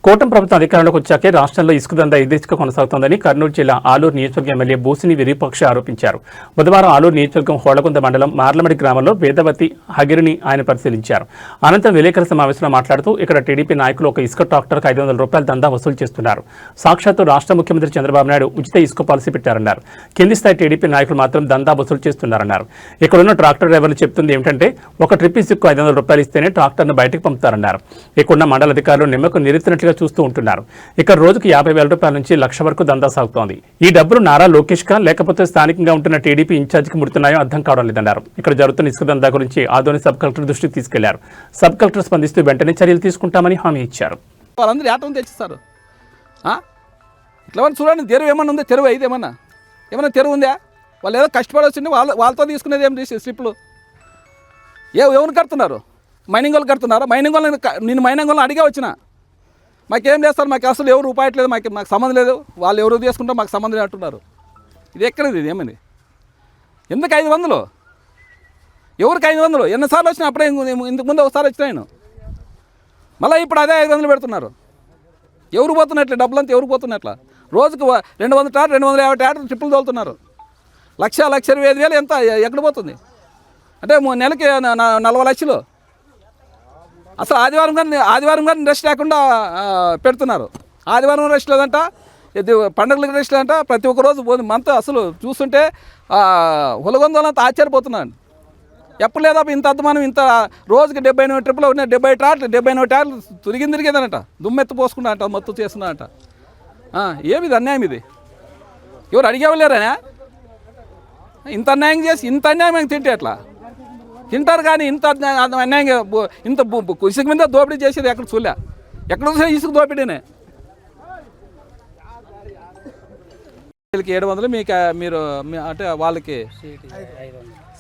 కూటమి ప్రభుత్వం అధికారంలోకి వచ్చాకే రాష్ట్రంలో ఇసుక దందా యథేచ్ఛగా కొనసాగుతోందని కర్నూలు జిల్లా ఆలూరు నియోజకవర్గ ఎమ్మెల్యే బూసిని విరూపాక్ష ఆరోపించారు. బుధవారం ఆలూరు నియోజకవర్గం హోళగుంద మండలం మార్లమడి గ్రామంలో వేదవతి హగిరిని ఆయన పరిశీలించారు. అనంతరం విలేకరుల సమావేశంలో మాట్లాడుతూ ఇక్కడ టీడీపీ నాయకులు ఒక ఇసుక ట్రాక్టర్కు 500 రూపాయల దందా వసూలు చేస్తున్నారు. సాక్షాత్తు రాష్ట్ర ముఖ్యమంత్రి చంద్రబాబు నాయుడు ఉచిత ఇసుక పాలసీ పెట్టారన్నారు. కింది స్థాయి టీడీపీ నాయకులు మాత్రం దందా వసూలు చేస్తున్నారన్నారు. ఇక్కడున్న ట్రాక్టర్ డ్రైవర్లు చెప్తుంది ఏమిటంటే ఒక ట్రిప్ ఇసుకు 500 రూపాయలు ఇస్తేనే ట్రాక్టర్ను బయటకు పంపుతారన్నారు. ఇక్కడున్న మండల అధికారులు నిమ్మకు నిరుతున్నట్లుగా చూస్తూ ఉంటున్నారు. ఇక్కడ రోజుకు 50,000 రూపాయల నుంచి 1,00,000 వరకు దందా సాగుతోంది. ఈ డబ్బులు నారా లోకేష్ కా లేకపోతే స్థానికంగా ఉంటున్న టీడీపీ ఇన్ఛార్జికి ముడుతున్నాయో అర్థం కావడం లేదన్నారు. ఇక్కడ జరుగుతున్న ఇసుక దందా గురించి ఆదోని సబ్ కలెక్టర్ దృష్టికి తీసుకెళ్లారు. సబ్ కలెక్టర్ స్పందిస్తూ వెంటనే చర్యలు తీసుకుంటామని హామీ ఇచ్చారు. వాళ్ళందరూ ఏటం తెచ్చిస్తారు. ఇట్లా చూడండి, తెరువు ఏమన్నా ఉందా? తెరువు అయితే ఏమన్నా తెరువు ఉందా? వాళ్ళు ఏదో కష్టపడి వచ్చింది, వాళ్ళతో తీసుకునేది ఏం స్లిప్లు ఎవరు కడుతున్నారు? మైనింగ్ వాళ్ళు కడుతున్నారు. మైనింగ్ వాళ్ళు నేను మైనింగ్ వాళ్ళని అడిగే వచ్చిన, మాకేం చేస్తారు, మాకు అసలు ఎవరు రూపాయట్లేదు, మాకు సంబంధం లేదు, వాళ్ళు ఎవరు తీసుకుంటారో మాకు సంబంధం లేదు అంటున్నారు. ఇది ఎక్కడది? ఇది ఏమని? ఎందుకు 500? ఎవరికి 500? ఎన్నిసార్లు వచ్చినా అప్పుడే ఇంతకు ముందు ఒకసారి వచ్చినా నేను, మళ్ళీ ఇప్పుడు అదే 500 పెడుతున్నారు. ఎవరు పోతున్నట్లే డబ్బులంతా? ఎవరు పోతున్నట్ల? రోజుకు 200 ట్రాక్టర్ 250 ట్రాక్టర్ ట్రిప్పులు తోలుతున్నారు. 1,25,000 ఎంత ఎక్కడ పోతుంది? అంటే నెలకి 40 లక్షలు. అసలు ఆదివారం కానీ రెస్ట్ లేకుండా పెడుతున్నారు. ఆదివారం రెస్ట్ లేదంట, పండుగలకు రెస్ట్ లేదంట, ప్రతి ఒక్క రోజు మంత్ అసలు చూస్తుంటే హులగొందలంతా ఆశ్చర్యపోతున్నాను. ఎప్పుడు లేదా ఇంత అద్మానం, ఇంత రోజుకి 70 ట్రిప్పులు ఉన్నాయి, 70 ట్రాక్టర్లు తిరిగిందనట, దుమ్మెత్తు పోసుకున్నా అంట, మొత్తం చేస్తున్నా అంట. ఏమిది అన్యాయం? ఇది ఎవరు అడిగేవాళ్ళేరా? ఇంత అన్యాయం చేసి ఇంత అన్యాయం తింటే ఎట్లా తింటారు? కానీ ఇంత అన్యాయంగా ఇంత ఇసుక మీద దోపిడీ చేసేది ఎక్కడ చూలే. ఎక్కడ చూసినా ఇసుక దోపిడీనే. 700 మీకు మీరు అంటే వాళ్ళకి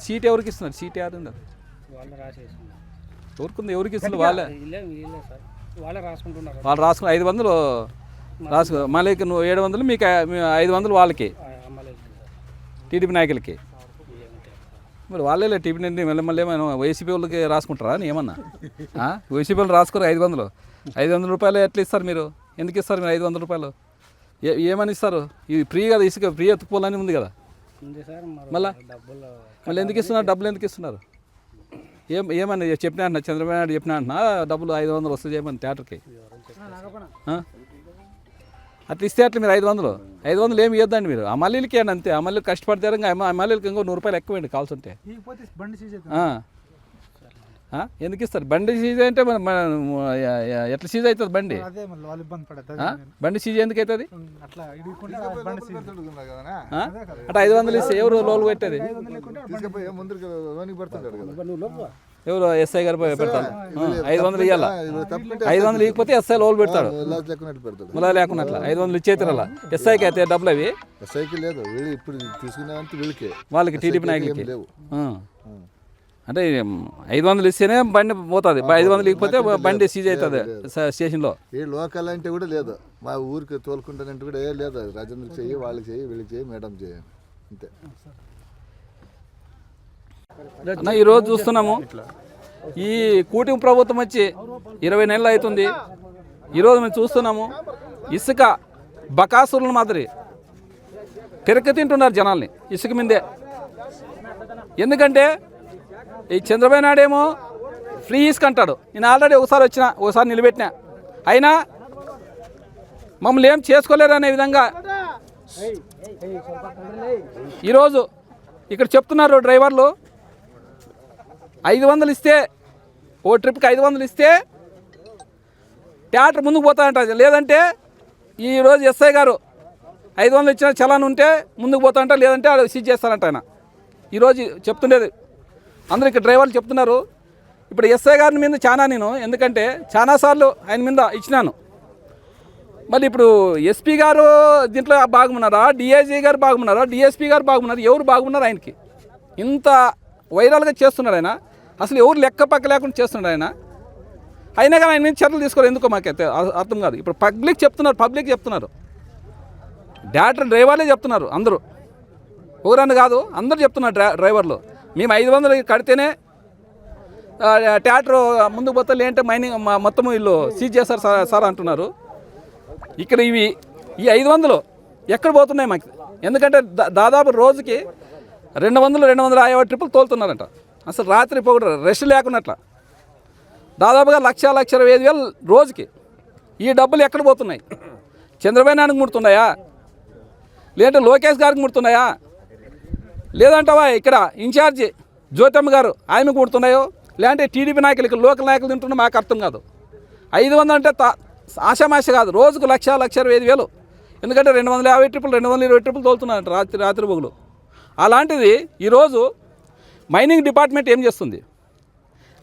సీట్ ఎవరికి ఇస్తున్నారు? సీట్ ఎవరు ఎవరికి ఎవరికి ఇస్తున్నారు? వాళ్ళు రాసుకుని 500 రాసుకో. మళ్ళీ నువ్వు 700 మీకు 500 వాళ్ళకి టీడీపీ నాయకులకి. మరి వాళ్ళే టీపీ మళ్ళీ ఏమైనా వైసీపీ వాళ్ళకి రాసుకుంటారా? ఏమన్నా వైసీపీ వాళ్ళు రాసుకోరు. 500 రూపాయలు ఎట్లా ఇస్తారు మీరు? ఎందుకు ఇస్తారు మీరు 500 రూపాయలు? ఏమని ఇస్తారు? ఇది ఫ్రీ కదా, ఇసుక ఫ్రీ ఎత్తుకోవాలని ఉంది కదా. మళ్ళీ ఎందుకు ఇస్తున్నారు? డబ్బులు ఎందుకు ఇస్తున్నారు? ఏమని చెప్పినా అంటున్నా, చంద్రబాబు నాయుడు చెప్పినా అంటున్నా డబ్బులు 500 వస్తుంది చేయమని థియేటర్కి. అట్లా ఇస్తే అట్లా మీరు 500 ఏమి ఇవ్వద్దండి మీరు. అమలీలకి అని అంతే. అమలీలు కష్టపడతారు, ఇంకా అమలీలకి ఇంకో 100 రూపాయలు ఎక్కువండి కావాల్సి ఉంటే. ఎందుకు ఇస్తారు? బండి సీజ్ అంటే ఎట్లా సీజ్ అవుతుంది బండి? బండి సీజ్ ఎందుకు అవుతుంది? అంటే 500 ఇస్తే ఎవరు లోలు పెట్టేది? ఎవరు? ఎస్ఐ గారు పెడతారు. 500 ఇవ్వాలా? 500 ఇకపోతే ఎస్ఐ లోలు పెడతాడు. మళ్ళీ లేకున్నట్లా 500 ఇచ్చేతరా ఎస్ఐకి అయితే డబ్బులు అవి వాళ్ళకి టీడీపీ నాయకులకి. అంటే 500 ఇస్తేనే బండి పోతుంది, 500 ఇకపోతే బండి సీజ్ అవుతుంది స్టేషన్లో. లోకల్ అంటే కూడా లేదు, మా ఊరికి తోలుకుంటానంటే కూడా ఏ లేదు. రాజేంద్ర చెయ్యి, వాళ్ళకి చెయ్యి, వీళ్ళకి చెయ్యి, మేడం చెయ్యి, అంతే. అన్న ఈరోజు చూస్తున్నాము, ఈ కూటమి ప్రభుత్వం వచ్చి 20 నెలలు అవుతుంది. ఈరోజు మేము చూస్తున్నాము ఇసుక బకాసురుల మాదిరి పెరక తింటున్నారు జనాల్ని ఇసుక మీదే. ఎందుకంటే ఈ చంద్రబాబు నాయుడు ఏమో ఫ్రీ ఇసుక అంటాడు. నేను ఆల్రెడీ ఒకసారి నిలబెట్టినా, అయినా మమ్మల్ని ఏం చేసుకోలేరు అనే విధంగా ఈరోజు ఇక్కడ చెప్తున్నారు డ్రైవర్లు. 500 ఇస్తే, ఓ ట్రిప్కి 500 ఇస్తే ట్రాక్టర్ ముందుకు పోతాడంట. లేదంటే ఈరోజు ఎస్ఐ గారు 500 ఇచ్చిన చలాన్ ఉంటే ముందుకు పోతాడంట, లేదంటే సీజ్ చేస్తారంట ఆయన. ఈరోజు చెప్తుండేది అందరూ ఇక్కడ డ్రైవర్లు చెప్తున్నారు. ఇప్పుడు ఎస్ఐ గారిని మీద నేను ఎందుకంటే చాలాసార్లు ఆయన మీద ఇచ్చినాను. మళ్ళీ ఇప్పుడు ఎస్పీ గారు దీంట్లో బాగున్నారా, డిఐజీ గారు బాగున్నారా, డిఎస్పీ గారు బాగున్నారు, ఎవరు బాగున్నారు? ఆయనకి ఇంత వైరల్గా చేస్తున్నాడు ఆయన. అసలు ఎవరు లెక్క పక్క లేకుండా చేస్తున్నాడు ఆయన. అయినా కానీ ఆయన మీద చర్యలు తీసుకోవాలి. ఎందుకో మాకైతే అర్థం కాదు. ఇప్పుడు పబ్లిక్ చెప్తున్నారు, డాక్టర్ డ్రైవర్లే చెప్తున్నారు. అందరూ ఎవరన్నా కాదు, అందరూ చెప్తున్నారు డ్రైవర్లు. మేము 500 కడితేనే ట్రాక్టర్ ముందుకు పోతే, లేదంటే మైనింగ్ మొత్తం వీళ్ళు సీజ్ చేస్తారు సార్ అంటున్నారు. ఇక్కడ ఈ 500 ఎక్కడ పోతున్నాయి మాకు? ఎందుకంటే దాదాపు రోజుకి 250 ట్రిప్పులు తోలుతున్నారంట. అసలు రాత్రి పొగడు రెస్ట్ లేకున్నట్ల దాదాపుగా 1,25,000 రోజుకి. ఈ డబ్బులు ఎక్కడ పోతున్నాయి? చంద్రబాబు నాయుడుకి ముడుతున్నాయా, లేదంటే లోకేష్ గారికి ముడుతున్నాయా, లేదంటావా ఇక్కడ ఇన్ఛార్జి జ్యోతమ్మ గారు ఆమెకు ముడుతున్నాయో, లేదంటే టీడీపీ నాయకులకి లోకల్ నాయకులు తింటున్నా మాకు అర్థం కాదు. 500 అంటే ఆశామాష కాదు, రోజుకు 1,25,000. ఎందుకంటే 250 ట్రిప్పులు 220 ట్రిప్పులు తోలుతున్నారంట రాత్రి పొగులు. అలాంటిది ఈరోజు మైనింగ్ డిపార్ట్మెంట్ ఏం చేస్తుంది,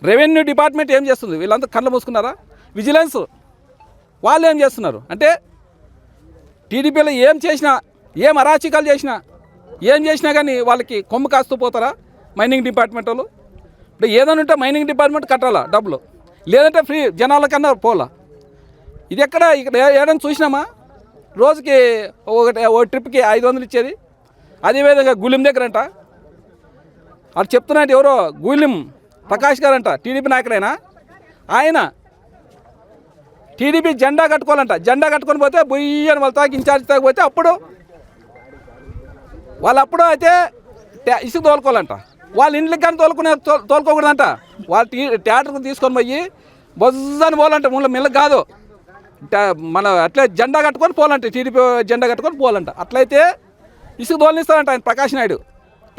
రెవెన్యూ డిపార్ట్మెంట్ ఏం చేస్తుంది? వీళ్ళంతా కళ్ళు మూసుకున్నారా? విజిలెన్స్ వాళ్ళు ఏం చేస్తున్నారు అంటే టీడీపీలో ఏం చేసినా, ఏం అరాచకాలు చేసినా, ఏం చేసినా కానీ వాళ్ళకి కొమ్ము కాస్తూ పోతారా మైనింగ్ డిపార్ట్మెంట్ వాళ్ళు? ఇప్పుడు ఏదైనా ఉంటే మైనింగ్ డిపార్ట్మెంట్ కట్టాలా డబ్బులు, లేదంటే ఫ్రీ జనాల కన్నా పోలా. ఇది ఇక్కడ ఏదైనా చూసినామా? రోజుకి ఒక ట్రిప్కి 500 ఇచ్చేది. అదేవిధంగా గులిం దగ్గరంట అది చెప్తున్నట్టు ఎవరో గులిం ప్రకాష్ గారు అంట, టీడీపీ నాయకుడైనా ఆయన టీడీపీ జెండా కట్టుకోవాలంట. జెండా కట్టుకొని పోతే బొయ్యి అని వాళ్ళ తాకి ఇన్ఛార్జ్ తాగిపోతే అప్పుడు అయితే ఇసుక తోలుకోవాలంట. వాళ్ళ ఇంట్లోకి కానీ తోలుకోకూడదంట. వాళ్ళ థియేటర్కి తీసుకొని పోయి బొజ్జని పోవాలంట. మిల్లకి కాదు, మన అట్లే జెండా కట్టుకొని పోవాలంట, టీడీపీ జెండా కట్టుకొని పోవాలంట. అట్లయితే ఇసుక తోలనిస్తారంట ఆయన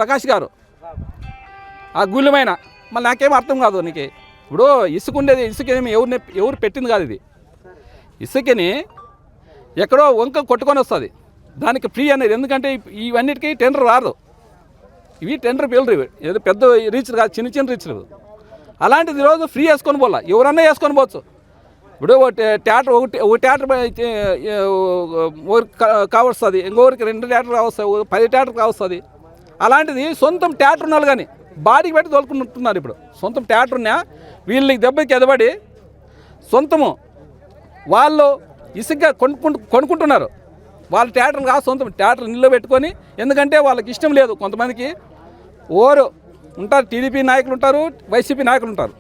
ప్రకాష్ గారు ఆ గుళ్ళమైన. మళ్ళీ నాకేం అర్థం కాదు నీకు. ఇప్పుడు ఇసుక ఉండేది, ఇసుకేమి ఎవరు పెట్టింది కాదు. ఇది ఇసుకని ఎక్కడో వంక కొట్టుకొని వస్తుంది, దానికి ఫ్రీ అనేది. ఎందుకంటే ఇవన్నిటికీ టెండర్ రాదు, ఇవి టెండర్ పేర్లు ఏదో పెద్ద రీచ్లు కాదు, చిన్న రీచ్లు. అలాంటిది ఈరోజు ఫ్రీ వేసుకొని పోలా, ఎవరన్నా వేసుకొని పోవచ్చు. ఇప్పుడు ఒక థియేటర్ కావస్తుంది, ఇంకొకరికి 2 థియేటర్ కావస్తాయి, 10 థియేటర్ కావస్తుంది. అలాంటిది సొంతం థియేటర్ ఉన్నారు కానీ బాడీకి పెట్టి తోలుకుంటున్నారు. ఇప్పుడు సొంతం థియేటర్ ఉన్నా వీళ్ళకి దెబ్బకి ఎదబడి సొంతము వాళ్ళు ఇసుగ్గా కొనుక్కుంటున్నారు. వాళ్ళ థియేటర్లు కాదు, సొంతం థియేటర్ నిల్వ పెట్టుకొని. ఎందుకంటే వాళ్ళకి ఇష్టం లేదు. కొంతమందికి ఉంటారు, టీడీపీ నాయకులు ఉంటారు, వైసీపీ నాయకులు ఉంటారు.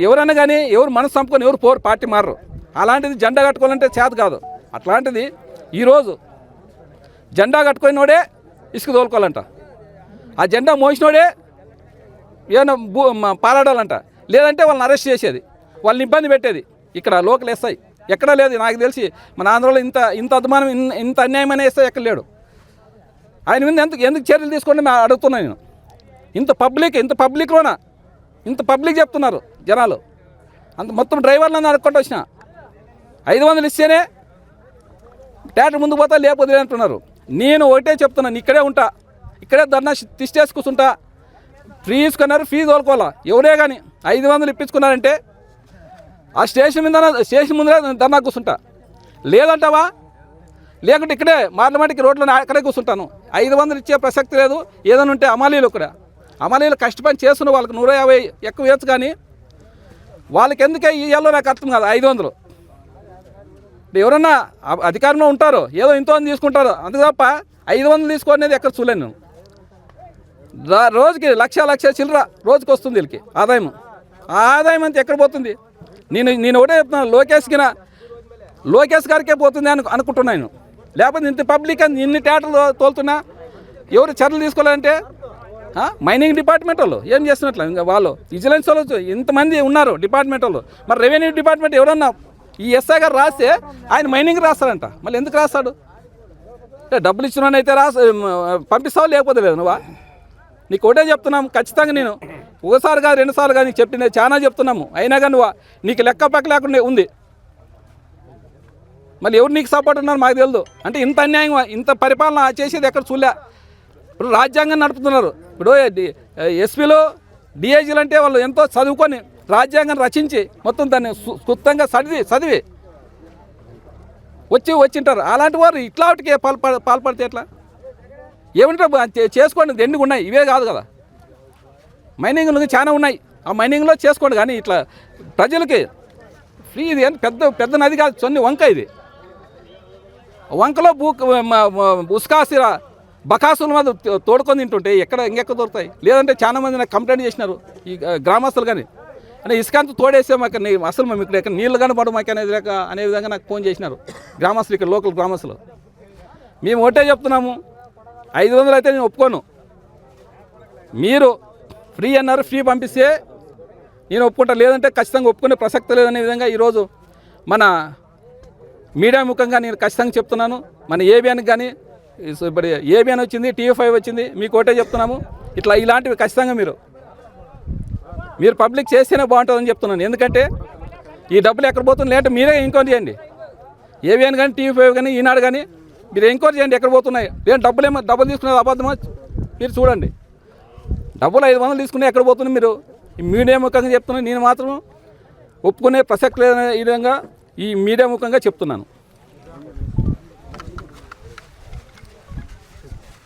ఎవరైనా కానీ ఎవరు మనసు చంపుకొని ఎవరు పోరు, పార్టీ మారరు. అలాంటిది జెండా కట్టుకోవాలంటే చేత కాదు. అట్లాంటిది ఈరోజు జెండా కట్టుకున్నోడే ఇసుక తోలుకోవాలంట, ఆ జెండా మోసినోడే ఏమైనా పాలాడాలంట, లేదంటే వాళ్ళని అరెస్ట్ చేసేది, వాళ్ళని ఇబ్బంది పెట్టేది. ఇక్కడ లోకల్ ఎస్ఐ ఎక్కడా లేదు నాకు తెలిసి. మన ఆంధ్రలో ఇంత అభిమానం, ఇంత అన్యాయం అనే ఎస్ఐ ఎక్కడ లేడు. ఆయన మీద ఎందుకు చర్యలు తీసుకోండి మేము అడుగుతున్నాను నేను. ఇంత పబ్లిక్లోనా ఇంత పబ్లిక్ చెప్తున్నారు జనాలు. అంత మొత్తం డ్రైవర్లను అడుక్కుంటూ వచ్చిన 500 ఇస్తేనే థియేటర్ ముందుకు పోతా, లేకపోతే అంటున్నారు. నేను ఒకటే చెప్తున్నాను, ఇక్కడే ఉంటా, ఇక్కడే ధర్నా తిష్టేసి కూర్చుంటా. ఫ్రీ ఇసుకున్నారు, ఫీజు తోలుకోవాలా. ఎవరే కానీ 500 ఇప్పించుకున్నారంటే ఆ స్టేషన్ ముందరే ధర్నా కూర్చుంటా. లేదంటావా? లేకుంటే ఇక్కడే మార్లమాటికి రోడ్లో అక్కడే కూర్చుంటాను. 500 ఇచ్చే ప్రసక్తి లేదు. ఏదైనా ఉంటే అమాలీలు ఇక్కడ కష్టపడి చేస్తున్న వాళ్ళకి 150 ఎక్కువ వేయచ్చు, కానీ వాళ్ళకి ఎందుకే ఇయ్యాలో నాకు అర్థం కాదు. 500 ఎవరన్నా అధికారంలో ఉంటారో ఏదో ఇంతో తీసుకుంటారో, అంతే తప్ప 500 తీసుకునేది ఎక్కడ చూలేను నేను. రోజుకి లక్ష చిల్లర రోజుకి వస్తుంది వీళ్ళకి ఆదాయం అంతా ఎక్కడ పోతుంది? నేను ఒకటే చెప్తున్నాను, లోకేష్ గారికే పోతుంది అనుకుంటున్నాను. లేకపోతే ఇంత పబ్లిక్ అని ఇన్ని థియేటర్లు తోలుతున్నా ఎవరు చర్యలు తీసుకోవాలంటే మైనింగ్ డిపార్ట్మెంట్ వాళ్ళు ఏం చేస్తున్నట్లు, ఇంకా వాళ్ళు విజిలెన్స్ వాళ్ళు ఇంతమంది ఉన్నారు డిపార్ట్మెంట్ వాళ్ళు. మరి రెవెన్యూ డిపార్ట్మెంట్ ఎవరన్నా ఈ ఎస్ఐ గారు రాస్తే ఆయన మైనింగ్ రాస్తాడంట. మళ్ళీ ఎందుకు రాస్తాడు? డబ్బులు ఇచ్చినైతే పంపిస్తావు, లేకపోతే లేదు. నువ్వా? నీకు ఒకటే చెప్తున్నాము ఖచ్చితంగా. నేను ఒకసారి కాదు 2 సార్లు కానీ చెప్పింది చాలా చెప్తున్నాము. అయినా కానీ నీకు లెక్క పక్క లేకుండా ఉంది. మళ్ళీ ఎవరు నీకు సపోర్ట్ ఉన్నారు మాకు తెలియదు. అంటే ఇంత అన్యాయం, ఇంత పరిపాలన చేసేది ఎక్కడ చూలే. ఇప్పుడు రాజ్యాంగం నడుపుతున్నారు. ఇప్పుడు ఎస్పీలు డిఐజీలు అంటే వాళ్ళు ఎంతో చదువుకొని రాజ్యాంగం రచించి మొత్తం దాన్ని క్లుప్తంగా చదివి వచ్చింటారు. అలాంటి వారు ఇట్లాంటికే పాల్పడితే ఎట్లా? ఏమంటే చేసుకోండి, ఎన్నిక ఉన్నాయి, ఇవే కాదు కదా. మైనింగ్లు చాలా ఉన్నాయి, ఆ మైనింగ్లో చేసుకోండి. కానీ ఇట్లా ప్రజలకి ఫ్రీ ఇది పెద్ద నది కాదు, కొన్ని వంక. ఇది వంకలో ఉస్కాసిర బకాసుల మీద తోడుకొని తింటుంటే ఇంకెక్కడ దొరుకుతాయి? లేదంటే చాలా మంది నాకు కంప్లైంట్ చేసినారు ఈ గ్రామస్తులు. కానీ అంటే ఇసుక అంతా తోడేసే మాకు అసలు మేము ఇక్కడ నీళ్ళు కానీ పడు మాకు అనేది లేక అనే విధంగా నాకు ఫోన్ చేసినారు గ్రామస్తులు, ఇక్కడ లోకల్ గ్రామస్తులు. మేము ఒకటే చెప్తున్నాము, 500 అయితే నేను ఒప్పుకోను. మీరు ఫ్రీ అన్నారు, ఫ్రీ పంపిస్తే నేను ఒప్పుకుంటా, లేదంటే ఖచ్చితంగా ఒప్పుకునే ప్రసక్తి లేదనే విధంగా ఈరోజు మన మీడియా ముఖంగా నేను ఖచ్చితంగా చెప్తున్నాను. మన ఏబిఎన్కి కానీ ఇప్పుడు ఏబిఎన్ వచ్చింది, TV5 వచ్చింది, మీకు ఒకటే చెప్తున్నాము, ఇలాంటివి ఖచ్చితంగా మీరు పబ్లిక్ చేస్తేనే బాగుంటుందని చెప్తున్నాను. ఎందుకంటే ఈ డబ్బులు ఎక్కడ పోతుంది లేదంటే మీరే ఎంక్వైరీ చేయండి. ఏబిఎన్ కానీ TV5 కానీ ఈనాడు కానీ మీరు ఎంక్వైరీ చేయండి ఎక్కడ పోతున్నాయి. లేదు డబ్బులు తీసుకునేది అబద్ధమా మీరు చూడండి. డబ్బులు 500 తీసుకునే ఎక్కడ పోతుంది మీరు ఈ మీడియా ముఖంగా చెప్తున్నాను. నేను మాత్రం ఒప్పుకునే ప్రసక్తి లేదనే విధంగా ఈ మీడియా ముఖంగా చెప్తున్నాను.